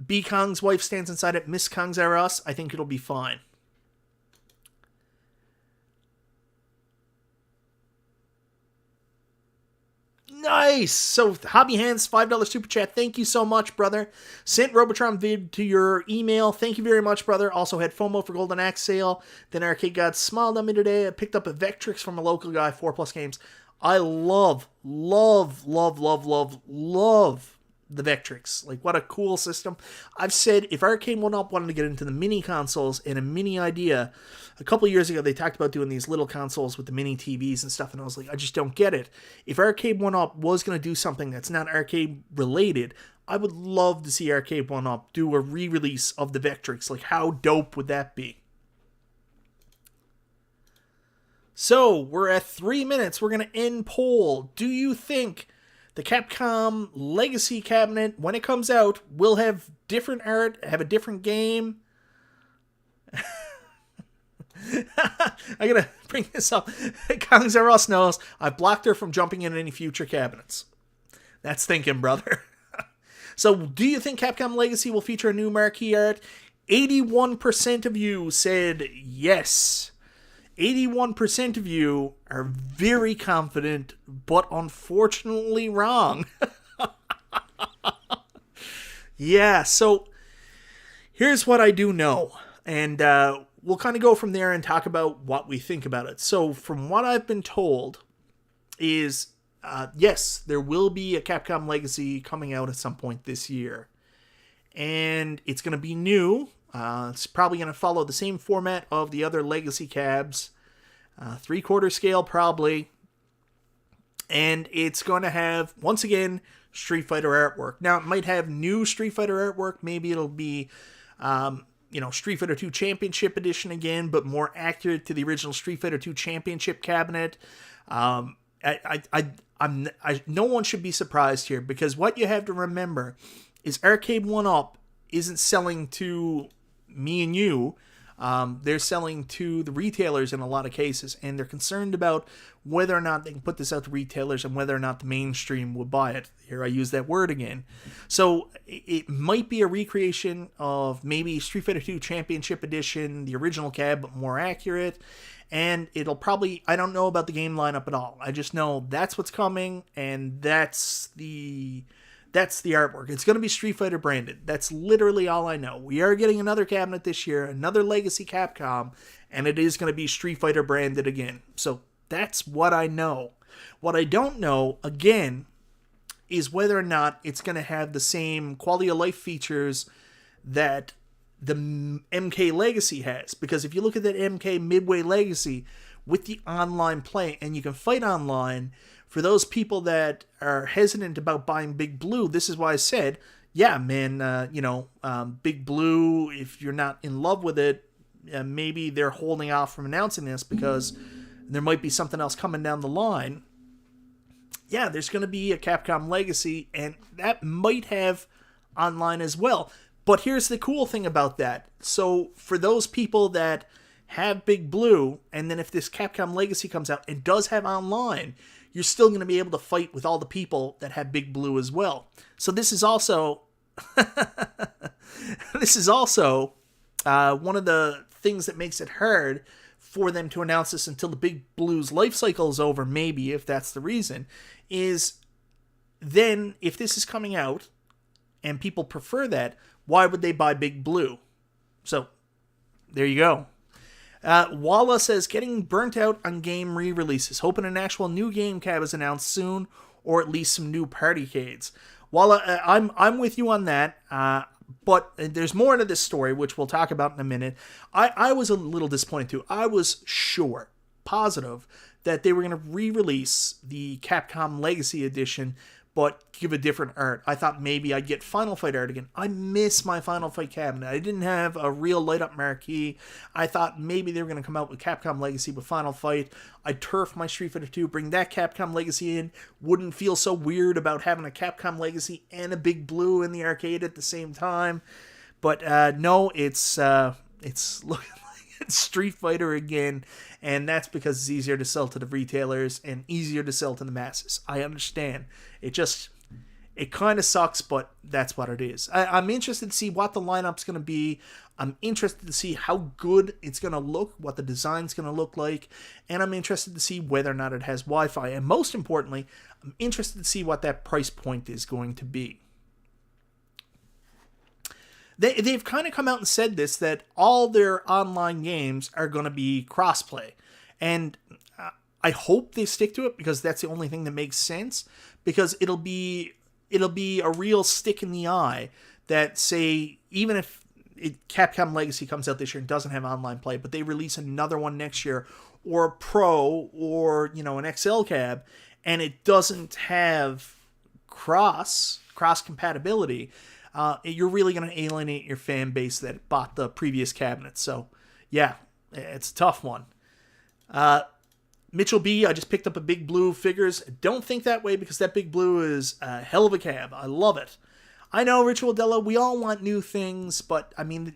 B. Kong's wife stands inside it, Miss Kong's are us, I think it'll be fine. Nice! So, Hobby Hands, $5 super chat. Thank you so much, brother. Sent Robotron vid to your email. Thank you very much, brother. Also had FOMO for Golden Axe sale. Then Arcade Gods smiled at me today. I picked up a Vectrix from a local guy, 4+ games. I love the Vectrix. Like, what a cool system. I've said, if Arcade1Up wanted to get into the mini consoles and a mini idea, a couple years ago, they talked about doing these little consoles with the mini TVs and stuff, and I was like, I just don't get it. If Arcade1Up was going to do something that's not arcade-related, I would love to see Arcade1Up do a re-release of the Vectrix. Like, how dope would that be? So, we're at 3 minutes. We're going to end poll. Do you think the Capcom Legacy Cabinet, when it comes out, will have different art, have a different game? I gotta bring this up. Kong Zeros knows I've blocked her from jumping in any future cabinets. That's thinking, brother. So, do you think Capcom Legacy will feature a new marquee art? 81% of you said yes. 81% of you are very confident, but unfortunately wrong. Yeah, so here's what I do know. And we'll kind of go from there and talk about what we think about it. So from what I've been told is, yes, there will be a Capcom Legacy coming out at some point this year. And it's going to be new. It's probably going to follow the same format of the other Legacy cabs. 3/4 scale, probably. And it's going to have, once again, Street Fighter artwork. Now, it might have new Street Fighter artwork. Maybe it'll be, Street Fighter 2 Championship Edition again, but more accurate to the original Street Fighter 2 Championship cabinet. No one should be surprised here, because what you have to remember is Arcade1Up isn't selling to me and you. They're selling to the retailers in a lot of cases, and they're concerned about whether or not they can put this out to retailers and whether or not the mainstream will buy it. Here I use that word again. So it might be a recreation of maybe Street Fighter 2 Championship Edition, the original cab, but more accurate. And it'll probably, I don't know about the game lineup at all. I just know that's what's coming, and that's the artwork. It's going to be Street Fighter branded. That's literally all I know. We are getting another cabinet this year, another Legacy Capcom, and it is going to be Street Fighter branded again. So that's what I know. What I don't know, again, is whether or not it's going to have the same quality of life features that the MK Legacy has. Because if you look at that MK Midway Legacy with the online play, and you can fight online, for those people that are hesitant about buying Big Blue, this is why I said, yeah, man, Big Blue, if you're not in love with it, maybe they're holding off from announcing this because there might be something else coming down the line. Yeah, there's going to be a Capcom Legacy, and that might have online as well. But here's the cool thing about that. So for those people that have Big Blue, and then if this Capcom Legacy comes out and does have online, you're still going to be able to fight with all the people that have Big Blue as well. So this is also one of the things that makes it hard for them to announce this until the Big Blue's life cycle is over, maybe, if that's the reason, is then if this is coming out and people prefer that, why would they buy Big Blue? So there you go. Walla says, getting burnt out on game re-releases. Hoping an actual new game cab is announced soon, or at least some new partycades. Walla, I'm with you on that, but there's more to this story, which we'll talk about in a minute. I was a little disappointed too. I was positive, that they were going to re-release the Capcom Legacy Edition, but give a different art. I thought maybe I'd get Final Fight art again. I miss my Final Fight cabinet. I didn't have a real light-up marquee. I thought maybe they were going to come out with Capcom Legacy with Final Fight. I'd turf my Street Fighter 2, bring that Capcom Legacy in. Wouldn't feel so weird about having a Capcom Legacy and a Big Blue in the arcade at the same time. But no, it's looking like it's Street Fighter again, and that's because it's easier to sell to the retailers and easier to sell to the masses. I understand. It kind of sucks, but that's what it is. I'm interested to see what the lineup's going to be. I'm interested to see how good it's going to look, what the design's going to look like, and I'm interested to see whether or not it has Wi-Fi. And most importantly, I'm interested to see what that price point is going to be. They've kind of come out and said this, that all their online games are going to be crossplay. And I hope they stick to it, because that's the only thing that makes sense. Because it'll be a real stick in the eye that, say, even if Capcom Legacy comes out this year and doesn't have online play, but they release another one next year, or a Pro, or, you know, an XL cab, and it doesn't have cross compatibility, you're really going to alienate your fan base that bought the previous cabinets. So, yeah, it's a tough one. Mitchell B, I just picked up a Big Blue figures. Don't think that way, because that Big Blue is a hell of a cab. I love it. I know, Ritual Della, we all want new things, but, I mean,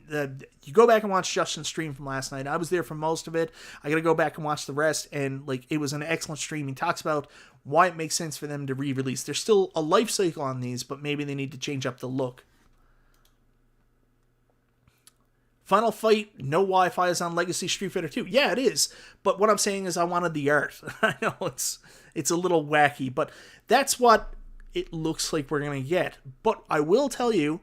you go back and watch Justin's stream from last night. I was there for most of it. I got to go back and watch the rest, and, like, it was an excellent stream. He talks about why it makes sense for them to re-release. There's still a life cycle on these, but maybe they need to change up the look. Final Fight, no Wi-Fi is on Legacy Street Fighter 2. Yeah, it is. But what I'm saying is I wanted the art. I know it's a little wacky, but that's what it looks like we're going to get. But I will tell you,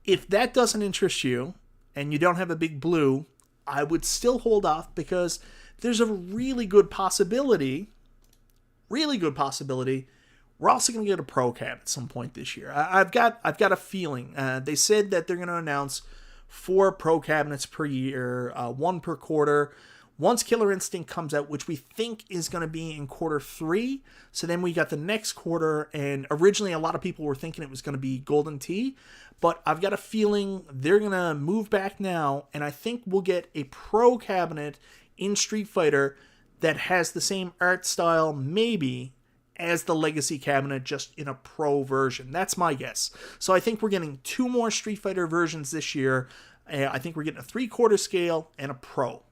if that doesn't interest you and you don't have a Big Blue, I would still hold off, because there's a really good possibility, we're also going to get a Pro Cab at some point this year. I've got a feeling. They said that they're going to announce 4 Pro cabinets per year, 1 per quarter. Once Killer Instinct comes out, which we think is going to be in quarter 3, so then we got the next quarter, and originally a lot of people were thinking it was going to be Golden Tee, but I've got a feeling they're going to move back now, and I think we'll get a Pro cabinet in Street Fighter that has the same art style, maybe, as the Legacy cabinet, just in a Pro version. That's my guess. So I think we're getting 2 more Street Fighter versions this year. I think we're getting a 3/4 scale and a Pro.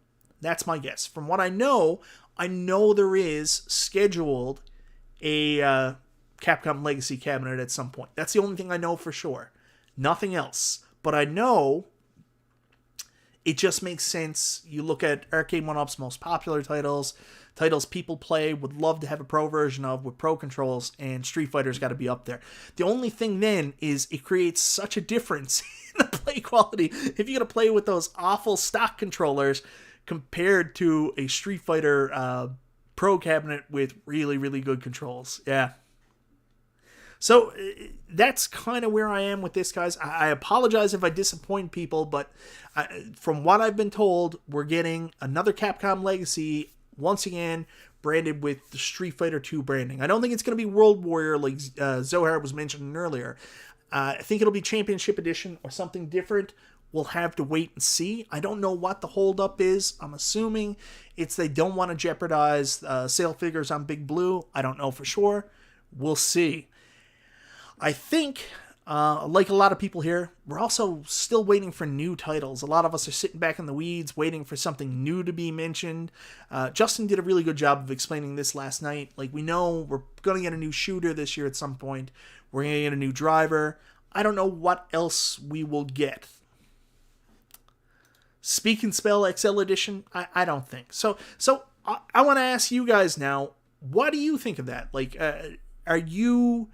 That's my guess. From what I know there is scheduled a Capcom Legacy cabinet at some point. That's the only thing I know for sure. Nothing else. But I know it just makes sense. You look at Arcade1Up's most popular titles people play, would love to have a Pro version of, with Pro controls, and Street Fighter's got to be up there. The only thing then is it creates such a difference in the play quality if you're going to play with those awful stock controllers compared to a Street Fighter Pro cabinet with really, really good controls. Yeah. So that's kind of where I am with this, guys. I apologize if I disappoint people, but from what I've been told, we're getting another Capcom Legacy, once again, branded with the Street Fighter 2 branding. I don't think it's going to be World Warrior like Zohar was mentioning earlier. I think it'll be Championship Edition or something different. We'll have to wait and see. I don't know what the holdup is. I'm assuming it's they don't want to jeopardize sale figures on Big Blue. I don't know for sure. We'll see. I think, like a lot of people here, we're also still waiting for new titles. A lot of us are sitting back in the weeds waiting for something new to be mentioned. Justin did a really good job of explaining this last night. Like, we know we're going to get a new shooter this year at some point. We're going to get a new driver. I don't know what else we will get. Speak and Spell XL Edition? I don't think. So I want to ask you guys now, what do you think of that? Like, are you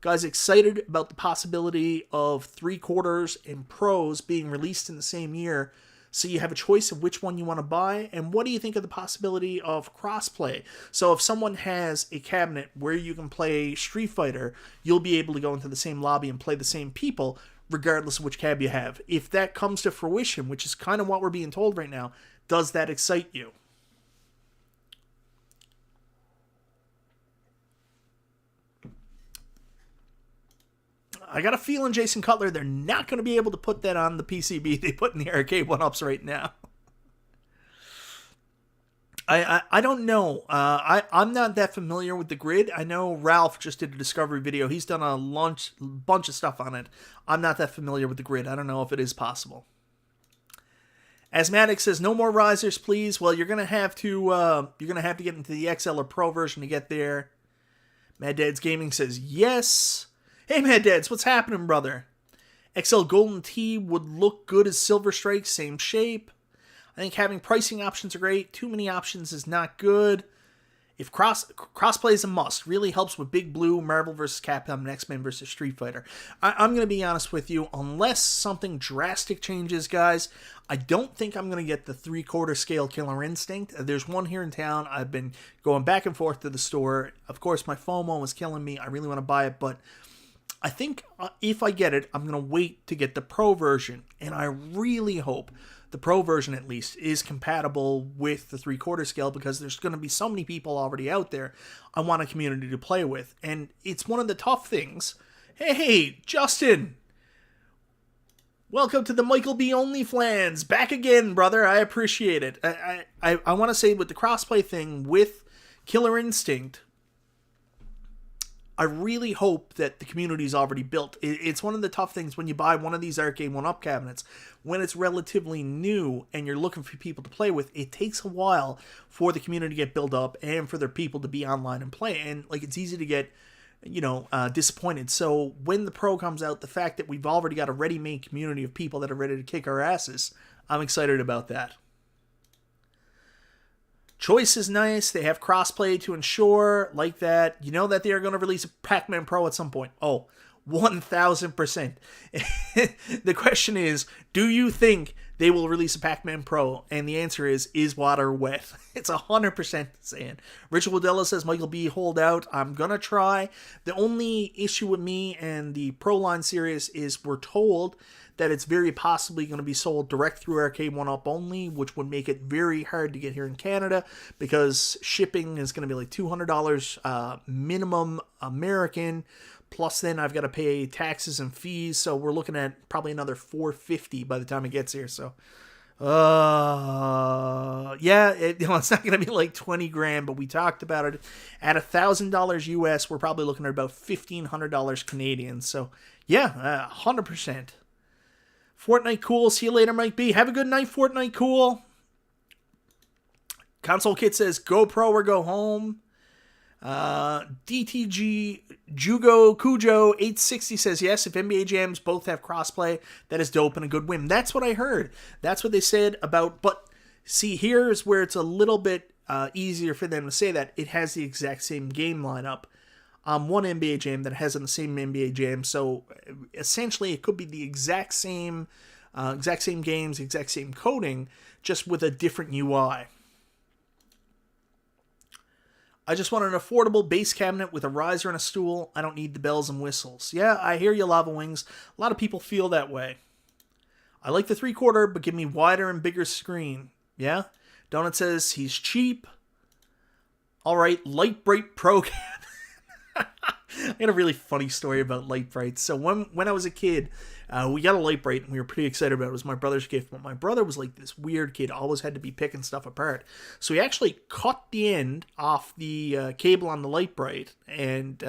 guys excited about the possibility of 3/4 and Pros being released in the same year, so you have a choice of which one you want to buy? And what do you think of the possibility of crossplay? So if someone has a cabinet where you can play Street Fighter, you'll be able to go into the same lobby and play the same people, regardless of which cab you have. If that comes to fruition, which is kind of what we're being told right now, does that excite you? I got a feeling, Jason Cutler, they're not going to be able to put that on the PCB they put in the Arcade1Ups right now. I don't know. I'm not that familiar with the grid. I know Ralph just did a discovery video. He's done a bunch of stuff on it. I'm not that familiar with the grid. I don't know if it is possible. Asthmatic says, no more risers, please. Well, you're gonna have to get into the XL or Pro version to get there. Mad Dad's Gaming says yes. Hey, Mad Dads, what's happening, brother? XL Golden Tee would look good as Silver Strike, same shape. I think having pricing options are great. Too many options is not good. If crossplay is a must, really helps with Big Blue, Marvel vs. Capcom, and X-Men vs. Street Fighter. I'm going to be honest with you. Unless something drastic changes, guys, I don't think I'm going to get the 3/4 scale Killer Instinct. There's one here in town. I've been going back and forth to the store. Of course, my FOMO was killing me. I really want to buy it, but I think if I get it, I'm going to wait to get the Pro version. And I really hope the Pro version, at least, is compatible with the 3/4 scale, because there's going to be so many people already out there I want a community to play with. And it's one of the tough things. Hey, Justin! Welcome to the Michael B. OnlyFlans. Back again, brother. I appreciate it. I want to say, with the crossplay thing with Killer Instinct, I really hope that the community's already built. It's one of the tough things when you buy one of these Arcade1Up cabinets. When it's relatively new and you're looking for people to play with, it takes a while for the community to get built up and for their people to be online and play. And like, it's easy to get, disappointed. So when the Pro comes out, the fact that we've already got a ready-made community of people that are ready to kick our asses, I'm excited about that. Choice is nice. They have crossplay to ensure, like that. You know that they are going to release a Pac-Man Pro at some point. Oh, 1,000%. The question is, do you think they will release a Pac-Man Pro? And the answer is water wet? It's 100% saying. Rachel Waddella says, Michael B, hold out. I'm going to try. The only issue with me and the Pro Line series is we're told that it's very possibly going to be sold direct through Arcade1Up only, which would make it very hard to get here in Canada, because shipping is going to be like $200 minimum American, plus then I've got to pay taxes and fees, so we're looking at probably another $450 by the time it gets here. So it's not going to be like 20 grand, but we talked about it at $1,000 US. We're probably looking at about $1,500 Canadian. So yeah, 100%. Fortnite cool. See you later, Mike B. Have a good night, Fortnite cool. Console Kit says, go pro or go home. DTG Jugo Kujo 860 says, yes, if NBA Jams both have crossplay, that is dope and a good win. That's what I heard. That's what they said about, but see, here's where it's a little bit easier for them to say that. It has the exact same game lineup. One NBA Jam that has on the same NBA Jam, so essentially it could be the exact same games, exact same coding, just with a different UI. I just want an affordable base cabinet with a riser and a stool. I don't need the bells and whistles. Yeah, I hear you, Lava Wings. A lot of people feel that way. I like the 3/4, but give me wider and bigger screen. Yeah? Donut says he's cheap. Alright, Light Bright Pro cabinet. I got a really funny story about Light Bright. So when I was a kid, we got a Light Bright and we were pretty excited about it. It was my brother's gift, but my brother was like this weird kid, always had to be picking stuff apart. So he actually cut the end off the cable on the Light Bright, and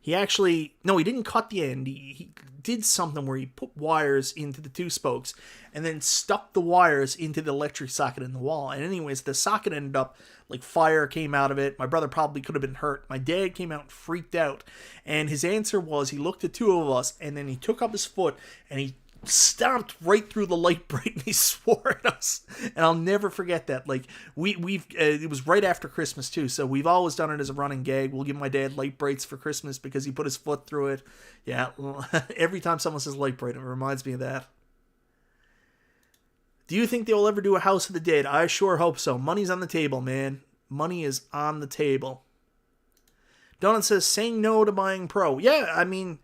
he didn't cut the end. He did something where he put wires into the two spokes and then stuck the wires into the electric socket in the wall. And anyways, the socket ended up, like, fire came out of it. My brother probably could have been hurt. My dad came out and freaked out. And his answer was, he looked at two of us and then he took up his foot and he stomped right through the Light Bright and he swore at us. And I'll never forget that. Like, it was right after Christmas too, so we've always done it as a running gag. We'll give my dad Light Brights for Christmas because he put his foot through it. Yeah, every time someone says Light Bright, it reminds me of that. Do you think they will ever do a House of the Dead? I sure hope so. Money's on the table, man. Money is on the table. Donut says, saying no to buying Pro. Yeah, I mean,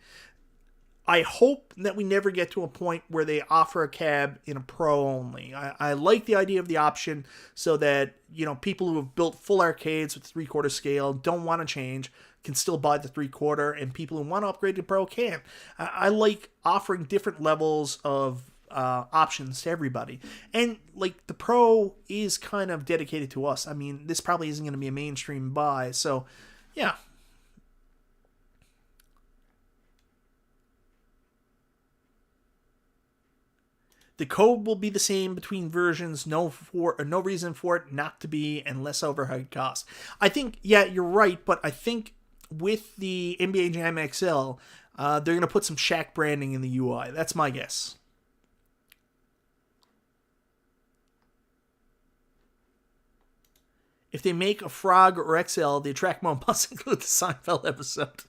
I hope that we never get to a point where they offer a cab in a Pro only. I like the idea of the option so that, people who have built full arcades with 3/4 scale don't want to change, can still buy the 3/4, and people who want to upgrade to Pro can. I like offering different levels of options to everybody. And, the Pro is kind of dedicated to us. I mean, this probably isn't going to be a mainstream buy, so, yeah. The code will be the same between versions, no reason for it not to be, and less overhead cost. I think, yeah, you're right, but I think with the NBA Jam XL, they're going to put some Shaq branding in the UI. That's my guess. If they make a Frog or XL, the attract mode must include the Seinfeld episode.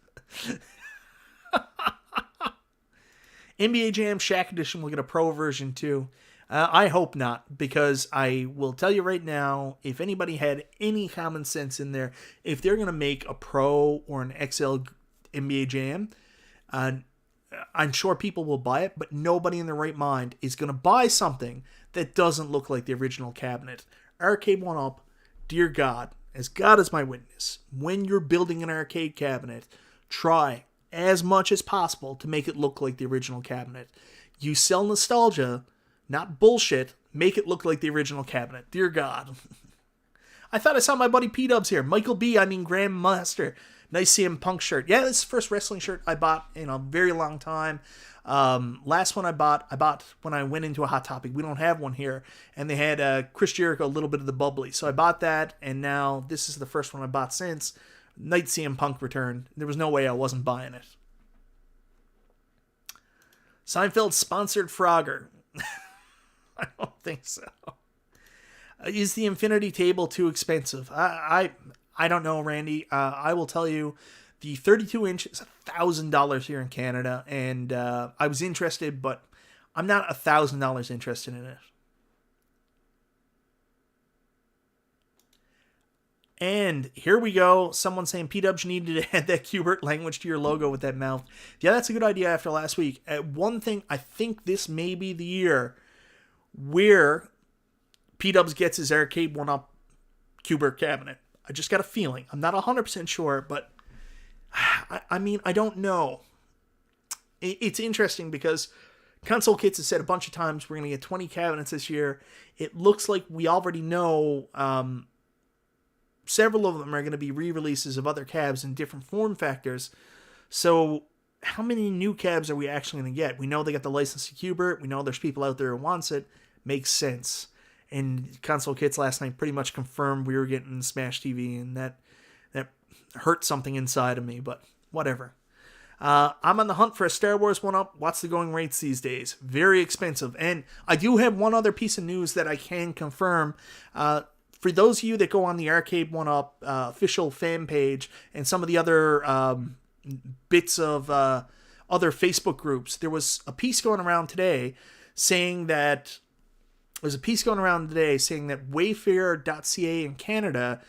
NBA Jam Shaq Edition will get a Pro version too. I hope not, because I will tell you right now, if anybody had any common sense in there, if they're going to make a Pro or an XL NBA Jam, I'm sure people will buy it, but nobody in their right mind is going to buy something that doesn't look like the original cabinet. Arcade1Up, dear God, as God is my witness, when you're building an arcade cabinet, try as much as possible to make it look like the original cabinet. You sell nostalgia, not bullshit. Make it look like the original cabinet. Dear God. I thought I saw my buddy P-Dubs here. Grandmaster. Nice CM Punk shirt. Yeah, this is the first wrestling shirt I bought in a very long time. Last one I bought when I went into a Hot Topic. We don't have one here. And they had Chris Jericho, a little bit of the bubbly. So I bought that, and now this is the first one I bought since. Night CM Punk return. There was no way I wasn't buying it. Seinfeld sponsored Frogger. I don't think so. Is the infinity table too expensive? I don't know, Randy. I will tell you, the 32-inch is $1,000 here in Canada, and I was interested, but I'm not $1,000 interested in it. And here we go. Someone saying, P-Dubs, you needed to add that Qbert language to your logo with that mouth. Yeah, that's a good idea after last week. One thing, I think this may be the year where P-Dubs gets his Arcade1Up Qbert cabinet. I just got a feeling. I'm not 100% sure, but I mean, I don't know. It's interesting because Console Kits has said a bunch of times we're going to get 20 cabinets this year. It looks like we already know several of them are going to be re-releases of other cabs in different form factors. So how many new cabs are we actually going to get? We know they got the license to Qbert. We know there's people out there who wants it. Makes sense. And Console Kits last night pretty much confirmed we were getting Smash TV, and that hurt something inside of me, but whatever. I'm on the hunt for a Star Wars 1-Up. What's the going rates these days? Very expensive. And I do have one other piece of news that I can confirm. For those of you that go on the Arcade1Up official fan page and some of the other bits of other Facebook groups, there was a piece going around today saying that Wayfair.ca in Canada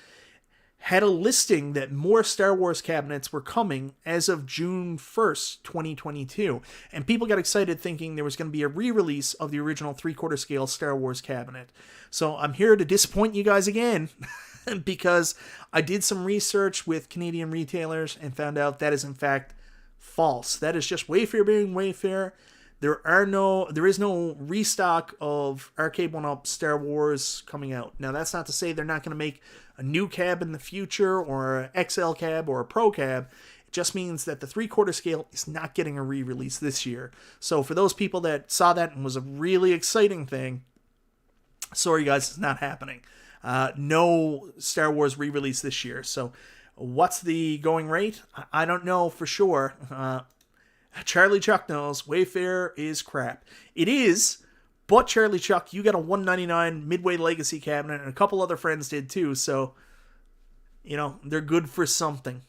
had a listing that more Star Wars cabinets were coming as of June 1st, 2022. And people got excited thinking there was going to be a re-release of the original 3/4 scale Star Wars cabinet. So I'm here to disappoint you guys again because I did some research with Canadian retailers and found out that is in fact false. That is just Wayfair being Wayfair. There is no restock of Arcade1Up Star Wars coming out. Now, that's not to say they're not going to make a new cab in the future, or an XL cab, or a Pro cab. It just means that the 3/4 scale is not getting a re-release this year. So for those people that saw that and was a really exciting thing, sorry guys, it's not happening. No Star Wars re-release this year. So what's the going rate? I don't know for sure. Charlie Chuck knows Wayfair is crap. It is, but Charlie Chuck, you got a $199 Midway Legacy cabinet, and a couple other friends did too, so, they're good for something.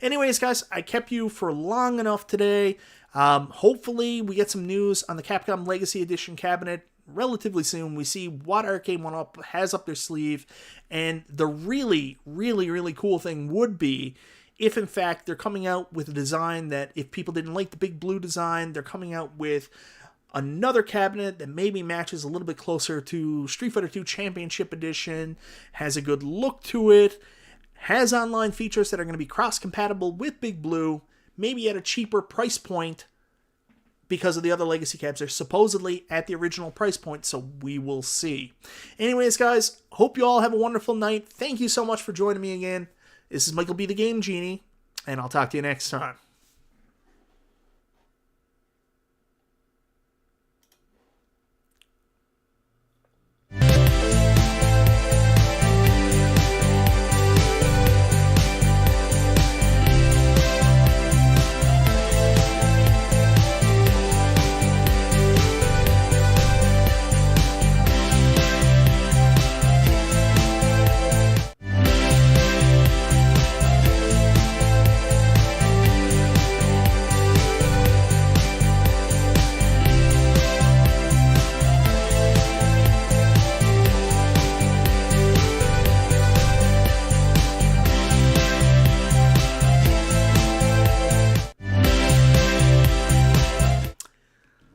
Anyways, guys, I kept you for long enough today. Hopefully, we get some news on the Capcom Legacy Edition cabinet relatively soon. We see what Arcade1Up has up their sleeve, and the really, really, really cool thing would be if in fact they're coming out with a design that, if people didn't like the big blue design, they're coming out with another cabinet that maybe matches a little bit closer to Street Fighter II Championship Edition, has a good look to it, has online features that are going to be cross-compatible with Big Blue, maybe at a cheaper price point, because of the other Legacy cabs are supposedly at the original price point, so we will see. Anyways, guys, hope you all have a wonderful night. Thank you so much for joining me again. This is Michael B. the Game Genie, and I'll talk to you next time.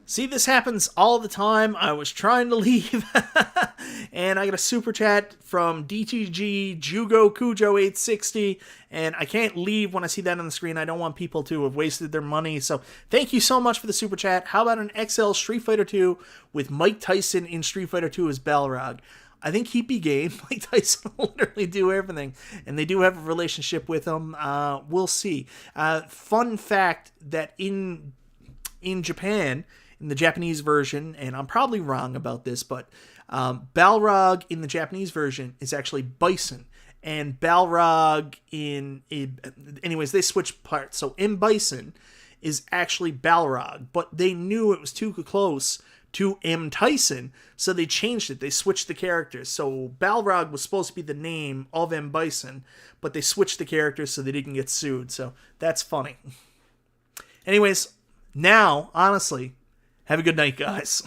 See, this happens all the time. I was trying to leave, and I got a super chat from DTG Jugo Kujo 860, and I can't leave when I see that on the screen. I don't want people to have wasted their money, so thank you so much for the super chat. How about an XL Street Fighter 2 with Mike Tyson in Street Fighter 2 as Balrog? I think he'd be game. Mike Tyson will literally do everything, and they do have a relationship with him. We'll see. Fun fact that in Japan, in the Japanese version, and I'm probably wrong about this, but Balrog in the Japanese version is actually Bison, and Balrog anyways, they switched parts. So M. Bison is actually Balrog, but they knew it was too close to M. Tyson, so they changed it. They switched the characters. So Balrog was supposed to be the name of M. Bison, but they switched the characters so they didn't get sued. So that's funny. Anyways, now, honestly, have a good night, guys.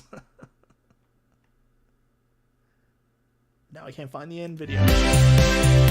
Now I can't find the end video.